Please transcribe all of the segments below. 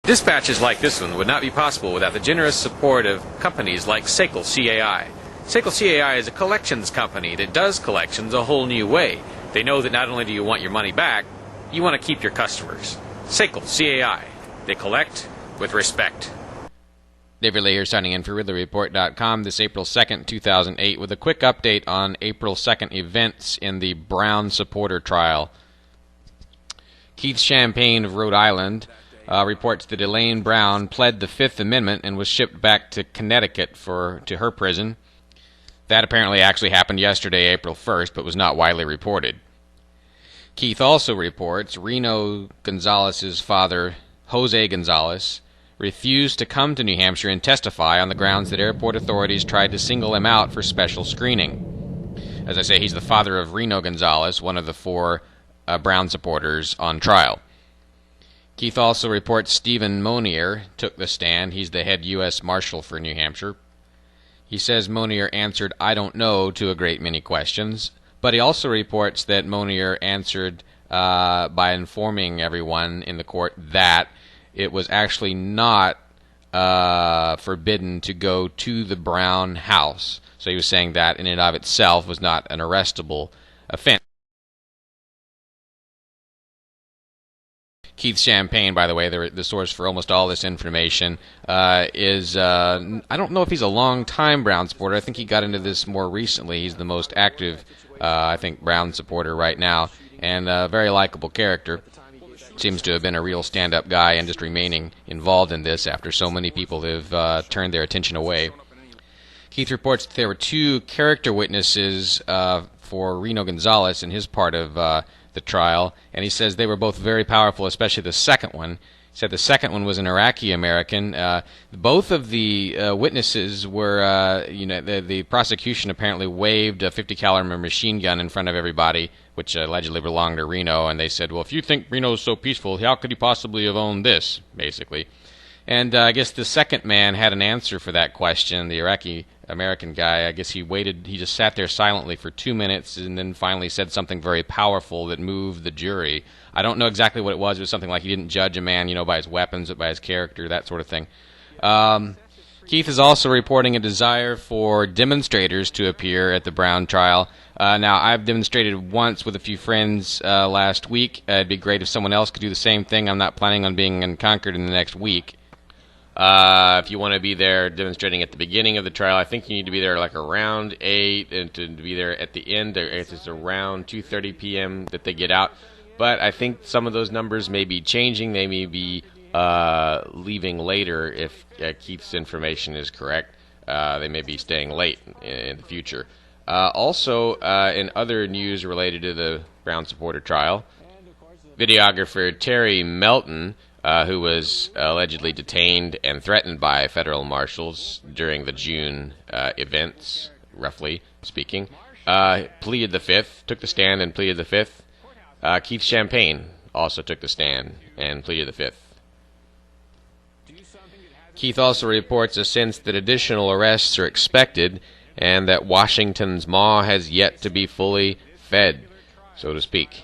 Dispatches like this one would not be possible without the generous support of companies like Sakal CAI. Sakal CAI is a collections company that does collections a whole new way. They know that not only do you want your money back, you want to keep your customers. Sakal CAI. They collect with respect. David Lee here signing in for RidleyReport.com this April 2nd, 2008 with a quick update on April 2nd events in the Brown supporter trial. Keith Champagne of Rhode Island reports that Elaine Brown pled the Fifth Amendment and was shipped back to Connecticut to her prison. That apparently actually happened yesterday, April 1st, but was not widely reported. Keith also reports Reno Gonzalez's father, Jose Gonzalez, refused to come to New Hampshire and testify on the grounds that airport authorities tried to single him out for special screening. As I say, he's the father of Reno Gonzalez, one of the four Brown supporters on trial. Keith also reports Stephen Monier took the stand. He's the head U.S. Marshal for New Hampshire. He says Monier answered, "I don't know," to a great many questions. But he also reports that Monier answered by informing everyone in the court that it was actually not forbidden to go to the Brown house. So he was saying that in and of itself was not an arrestable offense. Keith Champagne, by the way, the source for almost all this information, is, I don't know if he's a long-time Brown supporter. I think he got into this more recently. He's the most active, I think, Brown supporter right now, and a very likable character. Seems to have been a real stand-up guy and just remaining involved in this after so many people have turned their attention away. Keith reports that there were two character witnesses for Reno Gonzalez in his part of the trial, and he says they were both very powerful, especially the second one. He said the second one was an Iraqi-American. Both of the witnesses were, the prosecution apparently waved a .50 caliber machine gun in front of everybody, which allegedly belonged to Reno, and they said, well, if you think Reno is so peaceful, how could he possibly have owned this, basically. And I guess the second man had an answer for that question, the Iraqi-American guy. I guess he just sat there silently for 2 minutes and then finally said something very powerful that moved the jury. I don't know exactly what it was. It was something like he didn't judge a man, by his weapons, but by his character, that sort of thing. Keith is also reporting a desire for demonstrators to appear at the Brown trial. Now, I've demonstrated once with a few friends last week. It'd be great if someone else could do the same thing. I'm not planning on being in Concord in the next week. If you want to be there demonstrating at the beginning of the trial, I think you need to be there like around 8, and to be there at the end, it's around 2:30 p.m. that they get out. But I think some of those numbers may be changing. They may be leaving later if Keith's information is correct. They may be staying late in the future. Also, in other news related to the Brown supporter trial, videographer Terry Melton, who was allegedly detained and threatened by federal marshals during the June events, roughly speaking, pleaded the Fifth, took the stand and pleaded the Fifth. Keith Champagne also took the stand and pleaded the Fifth. Keith also reports a sense that additional arrests are expected and that Washington's maw has yet to be fully fed, so to speak.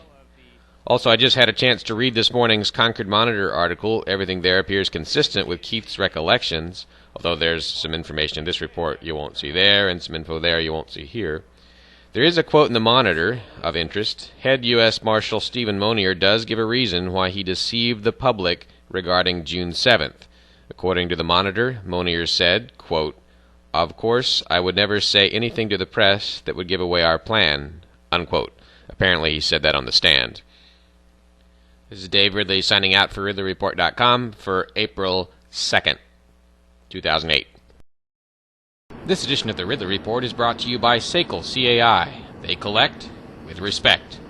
Also, I just had a chance to read this morning's Concord Monitor article. Everything there appears consistent with Keith's recollections, although there's some information in this report you won't see there and some info there you won't see here. There is a quote in the Monitor of interest. Head U.S. Marshal Stephen Monier does give a reason why he deceived the public regarding June 7th. According to the Monitor, Monier said, quote, "Of course, I would never say anything to the press that would give away our plan," unquote. Apparently he said that on the stand. This is Dave Ridley signing out for RidleyReport.com for April 2nd, 2008. This edition of the Ridley Report is brought to you by Sakal CAI. They collect with respect.